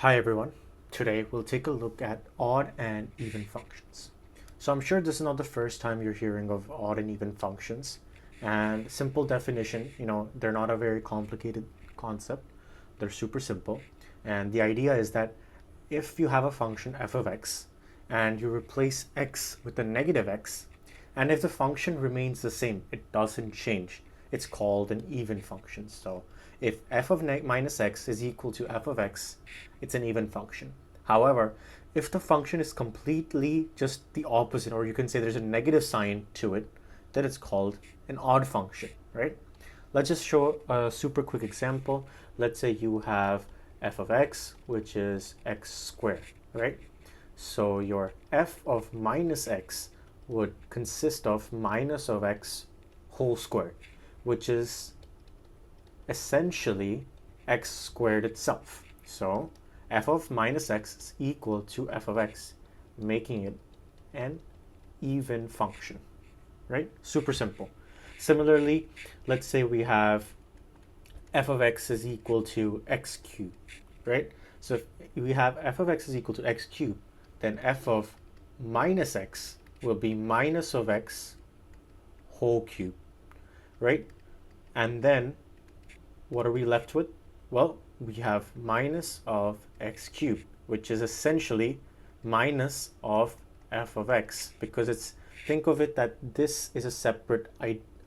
Hi everyone. Today we'll take a look at odd and even functions. So I'm sure this is not the first time you're hearing of odd and even functions. And simple definition, they're not a very complicated concept. They're super simple. And the idea is that if you have a function f of x and you replace x with a negative x, and if the function remains the same, it doesn't change, it's called an even function. So if f of minus x is equal to f of x, it's an even function. However, if the function is completely just the opposite, or you can say there's a negative sign to it, then it's called an odd function, right? Let's just show a super quick example. Let's say you have f of x, which is x squared, right? So your f of minus x would consist of minus of x whole squared, which is essentially x squared itself. So f of minus x is equal to f of x, making it an even function, right? Super simple. Similarly, let's say we have f of x is equal to x cubed, right? So if we have f of x is equal to x cubed, then f of minus x will be minus of x whole cube, right? And then what are we left with? Well, we have minus of x cubed, which is essentially minus of f of x, because it's, think of it that this is a separate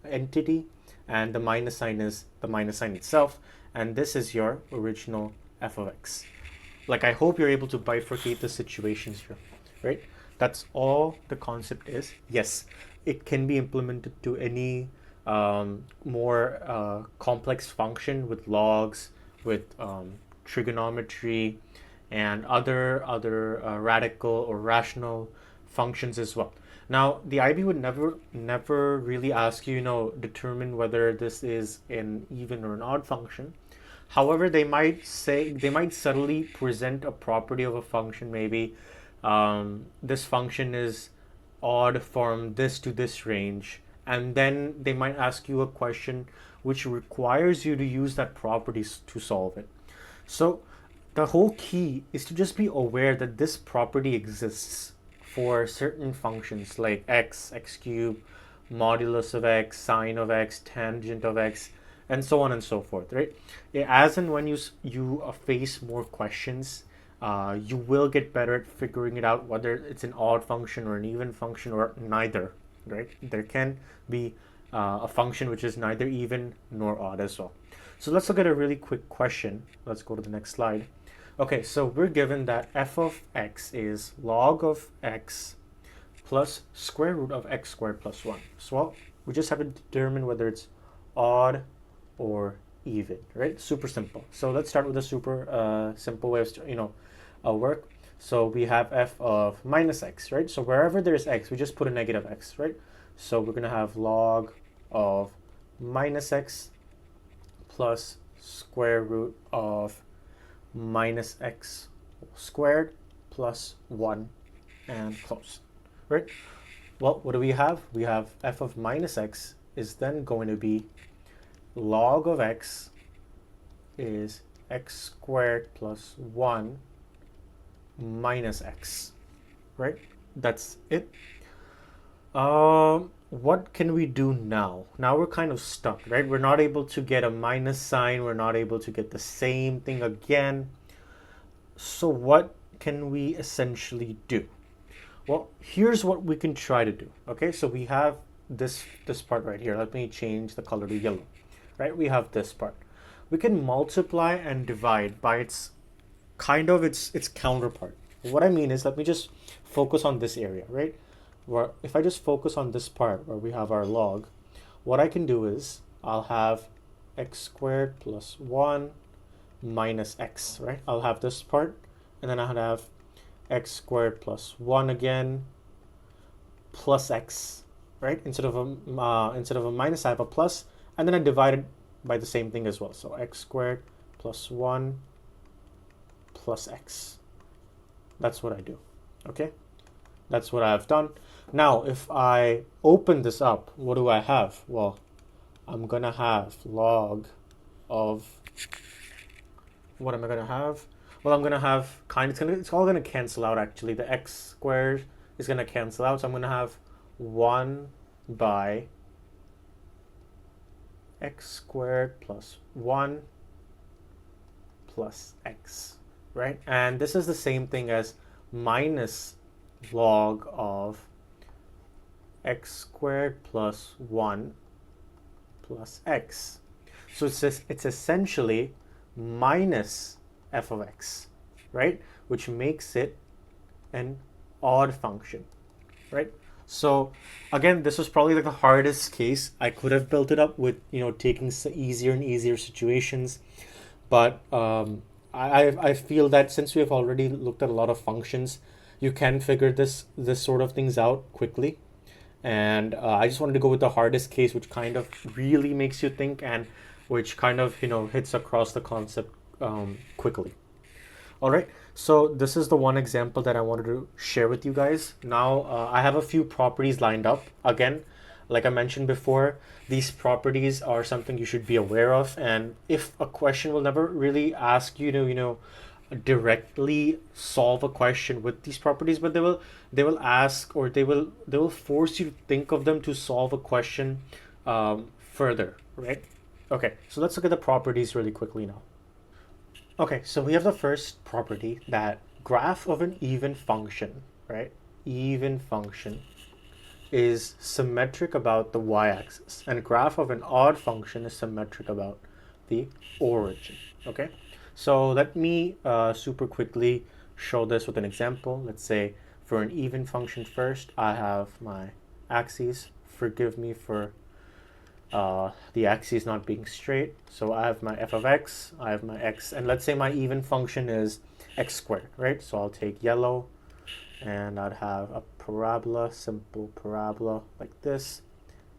entity and the minus sign is the minus sign itself, and this is your original f of x. Like, I hope you're able to bifurcate the situations here, right? That's all the concept is. Yes, it can be implemented to any more complex function with logs, with trigonometry, and other radical or rational functions as well. Now, the IB would never really ask you, determine whether this is an even or an odd function. However, they might subtly present a property of a function. Maybe this function is odd from this to this range, and then they might ask you a question which requires you to use that property to solve it. So the whole key is to just be aware that this property exists for certain functions like x cubed, modulus of x, sine of x, tangent of x, and so on and so forth, right? As and when you face more questions, you will get better at figuring it out, whether it's an odd function or an even function or neither, right? There can be a function which is neither even nor odd as well. So let's look at a really quick question. Let's go to the next slide. Okay, so we're given that f of x is log of x plus square root of x squared plus 1. So well, we just have to determine whether it's odd or even, right? Super simple. So let's start with a super simple way of work. So we have f of minus x, right? So wherever there's x, we just put a negative x, right? So we're gonna have log of minus x plus square root of minus x squared plus 1 and close, right? Well, what do we have? We have f of minus x is then going to be log of x is x squared plus 1 minus x, right? That's it. What can we do now? Now we're kind of stuck, right? We're not able to get a minus sign. We're not able to get the same thing again. So what can we essentially do? Well, here's what we can try to do. Okay, so we have this part right here. Let me change the color to yellow, right? We have this part. We can multiply and divide by its counterpart. What I mean is, let me just focus on this area, right? Where if I just focus on this part where we have our log, what I can do is I'll have x squared plus 1 minus x, right? I'll have this part, and then I'll have x squared plus 1 again plus x, right? Instead of a minus, I have a plus, and then I divide it by the same thing as well. So x squared plus 1 plus x. That's what I do, okay? That's what I've done. Now, if I open this up, what do I have? Well, I'm gonna have log of, what am I gonna have? Well, I'm gonna have it's all gonna cancel out actually. The x squared is gonna cancel out, so I'm gonna have 1 by x squared plus 1 plus x, right? And this is the same thing as minus log of x squared plus 1 plus x. So it's essentially minus f of x, right? Which makes it an odd function, right? So again, this was probably like the hardest case. I could have built it up with, taking easier and easier situations, but I feel that since we have already looked at a lot of functions, you can figure this sort of things out quickly. And I just wanted to go with the hardest case, which kind of really makes you think and which kind of hits across the concept quickly. All right, so this is the one example that I wanted to share with you guys. Now I have a few properties lined up. Again, like I mentioned before, these properties are something you should be aware of, and if a question will never really ask you to directly solve a question with these properties, but they will ask, or they will force you to think of them to solve a question further, right? Okay, so let's look at the properties really quickly now. Okay, so we have the first property, that graph of an even function, right? Even function is symmetric about the y-axis, and graph of an odd function is symmetric about the origin. Okay, so let me super quickly show this with an example. Let's say for an even function first, I have my axes. Forgive me for the axis not being straight. So I have my f of x, I have my x, and let's say my even function is x squared, right? So I'll take yellow, and I'd have a parabola, simple parabola like this.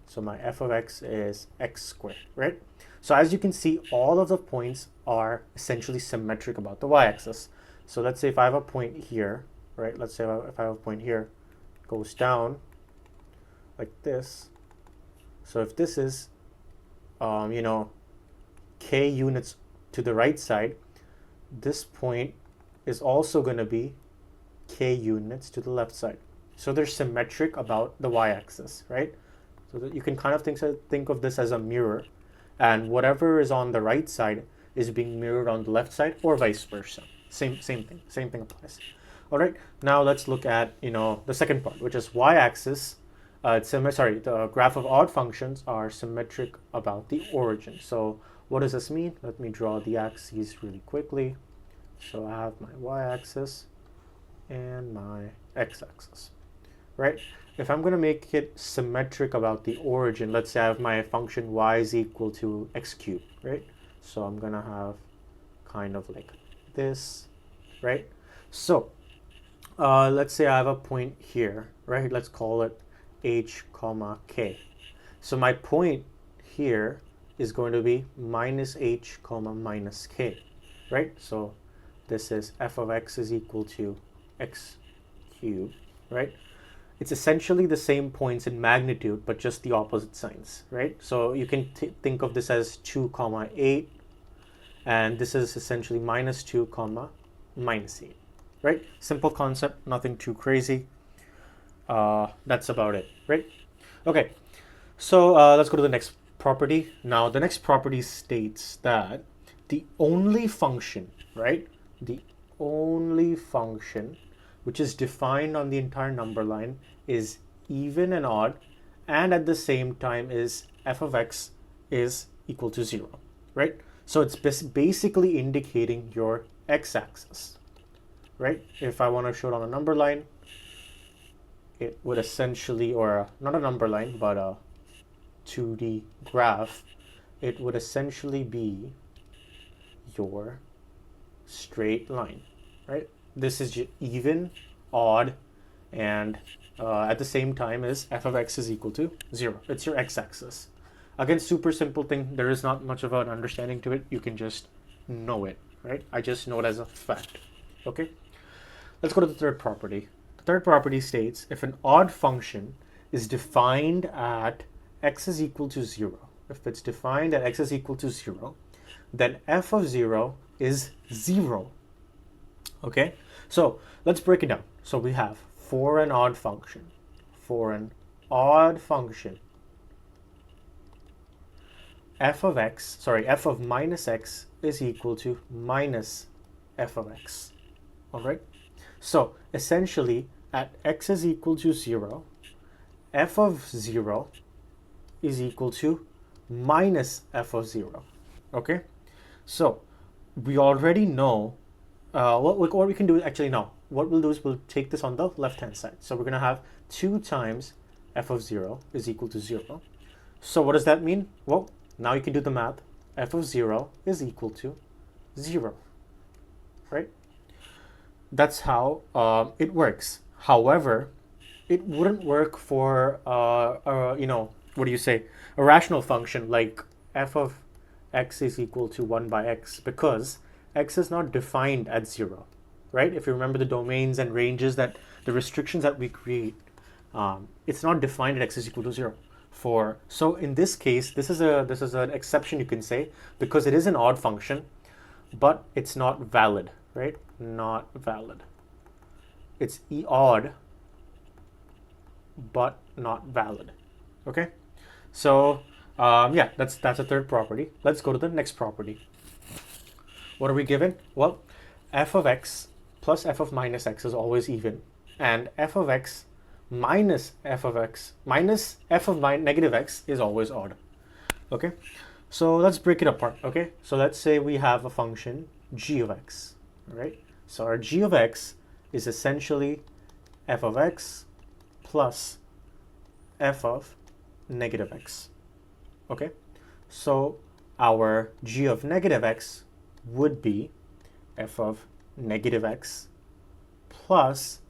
So my f of x is x squared, right? So as you can see, all of the points are essentially symmetric about the y-axis. So let's say if I have a point here, right? Let's say if I have a point here, it goes down like this. So if this is, k units to the right side, this point is also going to be k units to the left side. So they're symmetric about the y-axis, right? So that you can kind of think of this as a mirror, and whatever is on the right side is being mirrored on the left side, or vice versa. Same thing applies. All right, now let's look at the second part, which is y-axis. The graph of odd functions are symmetric about the origin. So what does this mean? Let me draw the axes really quickly. So I have my y-axis and my x-axis, right? If I'm going to make it symmetric about the origin, let's say I have my function y is equal to x cubed, right? So I'm going to have kind of like this, right? So let's say I have a point here, right? Let's call it h comma k. So my point here is going to be minus h comma minus k, right? So this is f of x is equal to x cubed, right? It's essentially the same points in magnitude, but just the opposite signs, right? So you can think of this as 2 comma 8, and this is essentially minus 2 comma minus 8, right? Simple concept, nothing too crazy. That's about it, right? Okay, so let's go to the next property. Now the next property states that the only function, right? The only function which is defined on the entire number line is even and odd, and at the same time is f of x is equal to 0, right? So it's basically indicating your x-axis, right? If I want to show it on a number line, it would essentially, or not a number line, but a 2D graph, it would essentially be your straight line, right? This is even, odd, and at the same time is f of x is equal to 0. It's your x-axis. Again, super simple thing. There is not much of an understanding to it. You can just know it, right? I just know it as a fact. Okay, let's go to the third property. The third property states if an odd function is defined at x is equal to 0, if it's defined at x is equal to 0, then f of 0 is 0, Okay, so let's break it down. So we have for an odd function, f of minus x is equal to minus f of x. All right, so essentially at x is equal to 0, f of 0 is equal to minus f of 0. Okay, so we already know what we can do actually now. What we'll do is we'll take this on the left hand side. So we're going to have 2 times f of 0 is equal to 0. So what does that mean? Well, now you can do the math. F of 0 is equal to 0, right? That's how it works. However, it wouldn't work for what do you say, a rational function like f of x is equal to 1 by x, because x is not defined at 0, right? If you remember the domains and ranges, that the restrictions that we create, it's not defined at x is equal to 0. So in this case, this is an exception, you can say, because it is an odd function, but it's not valid, right? Not valid. It's odd, but not valid. Okay, so yeah, that's a third property. Let's go to the next property. What are we given? Well, f of x plus f of minus x is always even, and f of x minus f of x minus f of negative x is always odd. Okay, so let's break it apart. Okay, so let's say we have a function g of x. All right, so our g of x is essentially f of x plus f of negative x. Okay, so our g of negative x would be f of negative x plus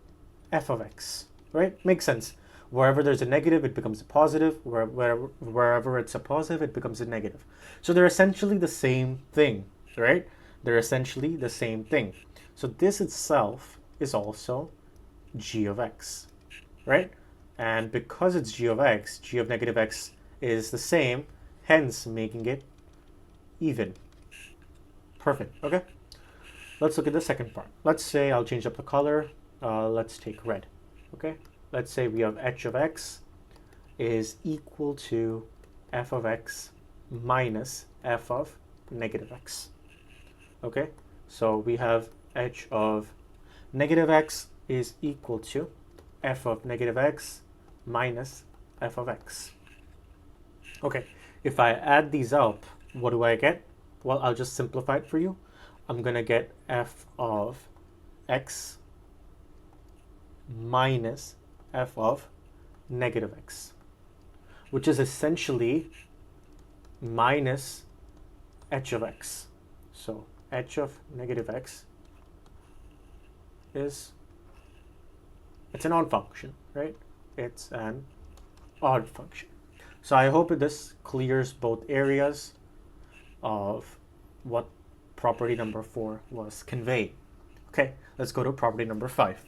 f of x, right? Makes sense. Wherever there's a negative, it becomes a positive. Wherever it's a positive, it becomes a negative. So they're essentially the same thing, right? They're essentially the same thing. So this itself is also g of x, right? And because it's g of x, g of negative x is the same, hence making it even. Perfect. Okay, let's look at the second part. Let's say I'll change up the color. Let's take red. Okay, let's say we have h of x is equal to f of x minus f of negative x. Okay, so we have h of negative x is equal to f of negative x minus f of x. Okay, if I add these up, what do I get? Well, I'll just simplify it for you. I'm going to get f of x minus f of negative x, which is essentially minus h of x. So h of negative x it's an odd function, right? It's an odd function. So I hope this clears both areas of what property number 4 was conveying. Okay, let's go to property number 5.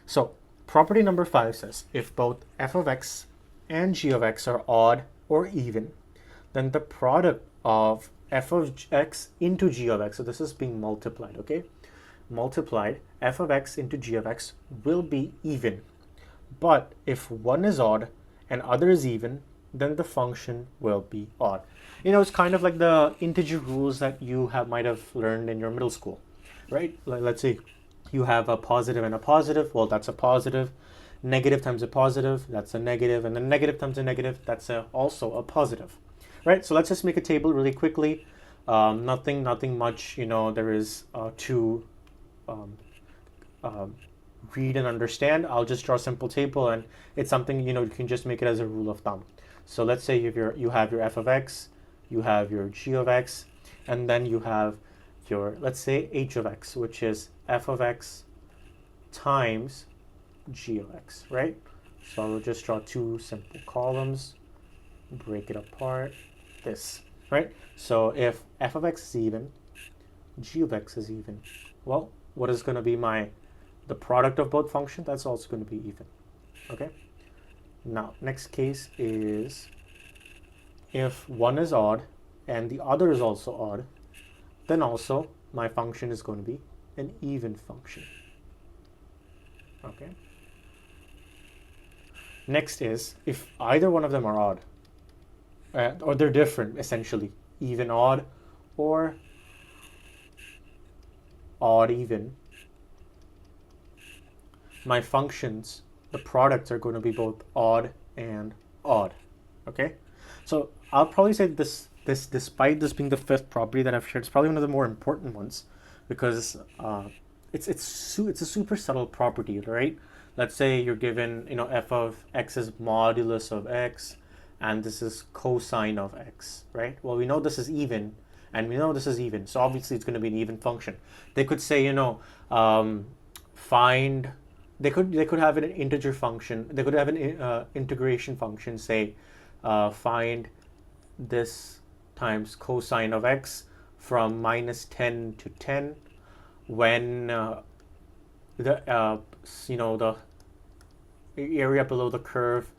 So property number 5 says if both f of x and g of x are odd or even, then the product of f of x into g of x, so this is being multiplied, okay? Multiplied, f of x into g of x will be even. But if one is odd and other is even, then the function will be odd. You know, it's kind of like the integer rules that you might have learned in your middle school, right? Let's say you have a positive and a positive. Well, that's a positive. Negative times a positive, that's a negative. And then negative times a negative, that's also a positive, right? So let's just make a table really quickly. Nothing much, you know, there is to read and understand. I'll just draw a simple table, and it's something, you know, you can just make it as a rule of thumb. So let's say you have your f of x, you have your g of x, and then you have your, let's say, h of x, which is f of x times g of x, right? So I'll just draw two simple columns, break it apart, this, right? So if f of x is even, g of x is even, well, what is going to be the product of both functions? That's also going to be even, okay? Now, next case is if one is odd and the other is also odd, then also my function is going to be an even function. Okay. Next is if either one of them are odd, or they're different essentially, even odd or odd even, my functions, the products are going to be both odd and odd. Okay, so I'll probably say this despite this being the fifth property that I've shared, it's probably one of the more important ones because it's a super subtle property, right? Let's say you're given, f of x is modulus of x, and this is cosine of x, right? Well, we know this is even, and we know this is even, so obviously it's going to be an even function. They could say, find. They could have an integer function. They could have an integration function. Say, find this times cosine of x from -10 to 10 when the area below the curve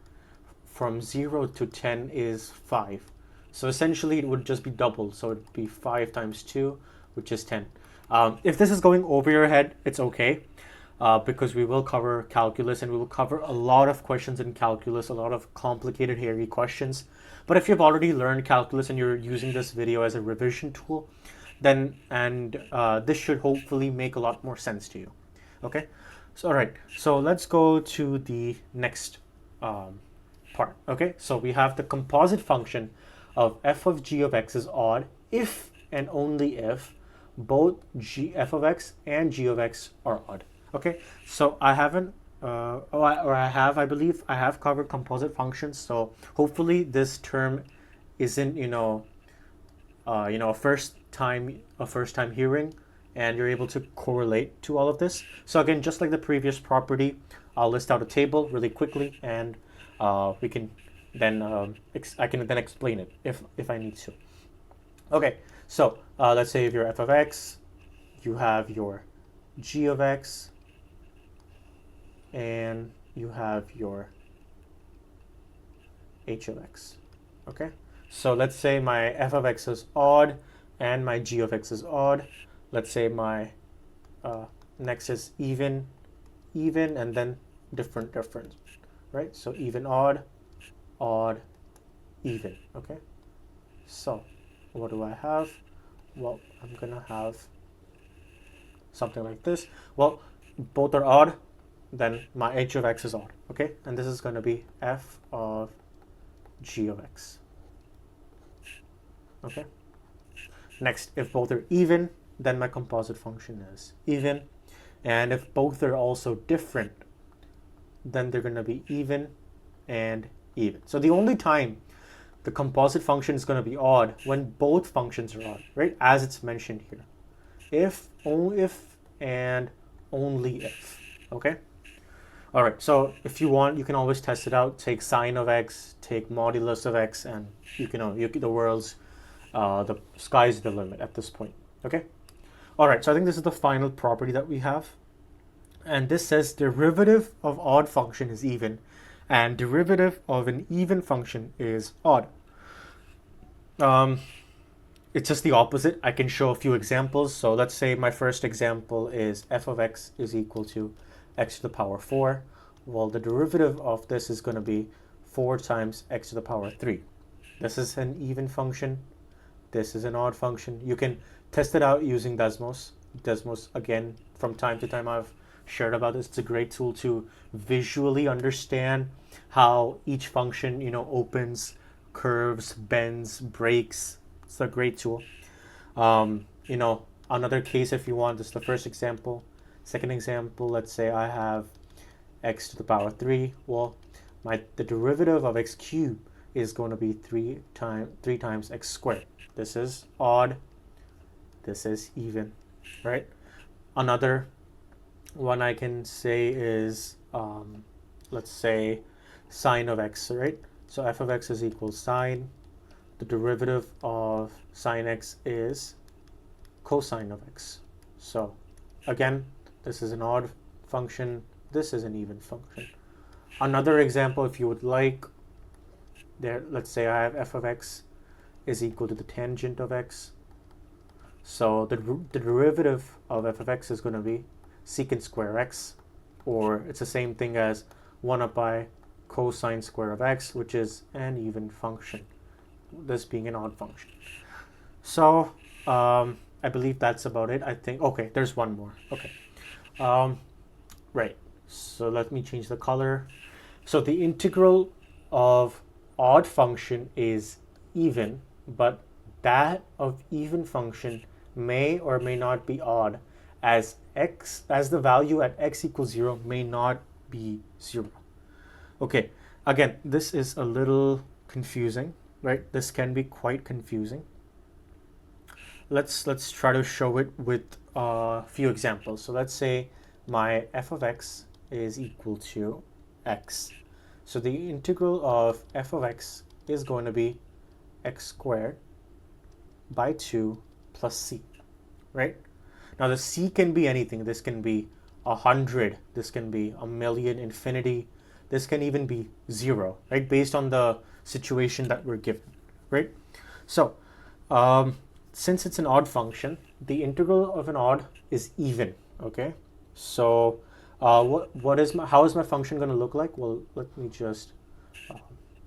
from 0 to 10 is 5. So essentially it would just be double. So it'd be 5 times 2, which is 10. If this is going over your head, it's okay. Because we will cover calculus and we will cover a lot of questions in calculus, a lot of complicated, hairy questions. But if you've already learned calculus and you're using this video as a revision tool, then this should hopefully make a lot more sense to you. Okay, so all right, so let's go to the next part. Okay, so we have the composite function of f of g of x is odd if and only if both f of x and g of x are odd. Okay, so I haven't, I believe I have covered composite functions. So hopefully this term isn't, a first time hearing, and you're able to correlate to all of this. So again, just like the previous property, I'll list out a table really quickly, and we can then I can then explain it if I need to. Okay, so let's say if you're f of x, you have your g of x, and you have your h of x. Okay, so let's say my f of x is odd and my g of x is odd. Let's say my next is even, and then different, right? So even, odd, even. Okay, so what do I have? Well, I'm gonna have something like this. Well, both are odd, then my h of x is odd. Okay, and this is going to be f of g of x. Okay, next, if both are even, then my composite function is even, and if both are also different, then they're going to be even and even. So the only time the composite function is going to be odd when both functions are odd, right? As it's mentioned here. If, only if, and only if. Okay? All right, so if you want, you can always test it out. Take sine of x, take modulus of x, and the sky's the limit at this point. Okay? All right, so I think this is the final property that we have. And this says derivative of odd function is even, and derivative of an even function is odd. It's just the opposite. I can show a few examples. So let's say my first example is f of x is equal to x to the power 4. Well, the derivative of this is going to be 4 times x to the power 3. This is an even function. This is an odd function. You can test it out using Desmos. Desmos, again, from time to time I've shared about this. It's a great tool to visually understand how each function, opens, curves, bends, breaks. It's a great tool. Another case, if you want, this is the first example. Second example, let's say I have x to the power 3. Well, the derivative of x cubed is going to be 3 times x squared. This is odd. This is even, right? Another one I can say is, let's say, sine of x, right? So f of x is equal sine. The derivative of sine x is cosine of x. So again, this is an odd function. This is an even function. Another example, if you would like, let's say I have f of x is equal to the tangent of x. So the derivative of f of x is going to be secant square x, or it's the same thing as 1 up by cosine square of x, which is an even function, this being an odd function. So I believe that's about it. I think, okay, there's one more. Okay, right. So let me change the color. So the integral of odd function is even, but that of even function may or may not be odd, as the value at x equals 0 may not be 0. Okay, again, this is a little confusing, right? This can be quite confusing. Let's try to show it with a few examples. So let's say my f of x is equal to x. So the integral of f of x is going to be x squared by 2 plus c, right? Now the c can be anything. This can be 100, this can be a million, infinity, this can even be 0, right? Based on the situation that we're given, right? So since it's an odd function, the integral of an odd is even, okay? So how is my function going to look like? Well, let me just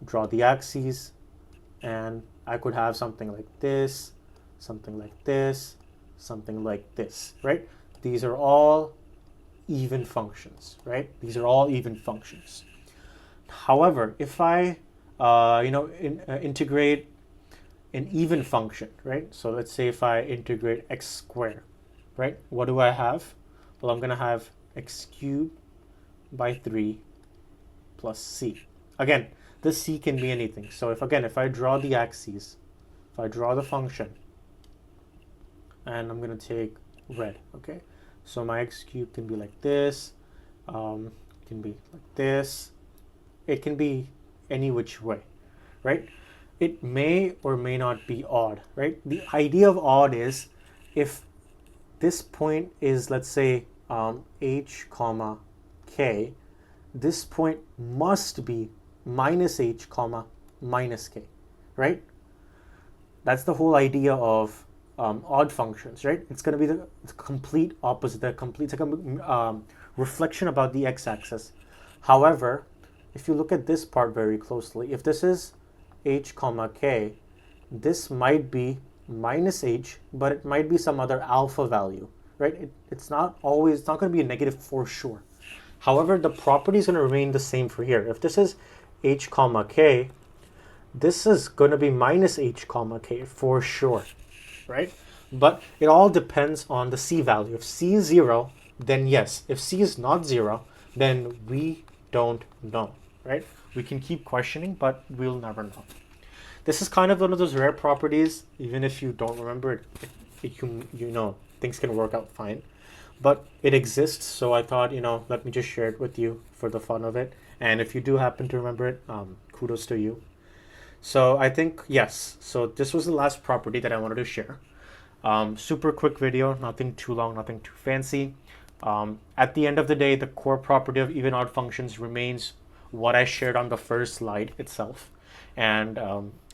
draw the axes, and I could have something like this, something like this, something like this, right? These are all even functions, right? These are all even functions. However, if I integrate an even function, right? So let's say if I integrate x squared, right? What do I have? Well, I'm going to have x cubed by 3 plus c. Again, this c can be anything. So if I draw the axes, if I draw the function, and I'm going to take red, okay? So my x cubed can be like this, it can be like this, it can be any which way, right? It may or may not be odd, right? The idea of odd is if this point is, let's say, h comma k, this point must be minus h comma minus k, right? That's the whole idea of odd functions, right? It's going to be the complete opposite, it's like a reflection about the x-axis. However, if you look at this part very closely, if this is h comma k, this might be minus h, but it might be some other alpha value, right? It's not going to be a negative for sure. However, the property is going to remain the same for here. If this is h comma k, this is going to be minus h comma k for sure, right? But it all depends on the c value. If c is 0, then yes. If c is not 0, then we don't know, right? We can keep questioning, but we'll never know. This is kind of one of those rare properties. Even if you don't remember it, things can work out fine. But it exists, so I thought, let me just share it with you for the fun of it. And if you do happen to remember it, kudos to you. So I think, yes, so this was the last property that I wanted to share. Super quick video, nothing too long, nothing too fancy. At the end of the day, the core property of even odd functions remains what I shared on the first slide itself. And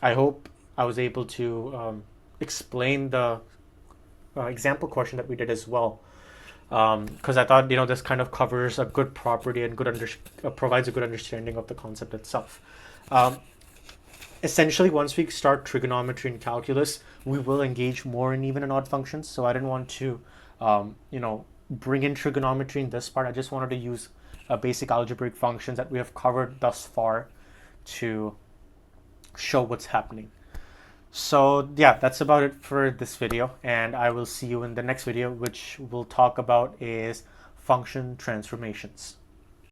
I hope I was able to explain the example question that we did as well. Because I thought, this kind of covers a good property and provides a good understanding of the concept itself. Essentially, once we start trigonometry and calculus, we will engage more in even and odd functions. So I didn't want to, bring in trigonometry in this part. I just wanted to use basic algebraic functions that we have covered thus far to show what's happening. So yeah, that's about it for this video, and I will see you in the next video, which we'll talk about is function transformations.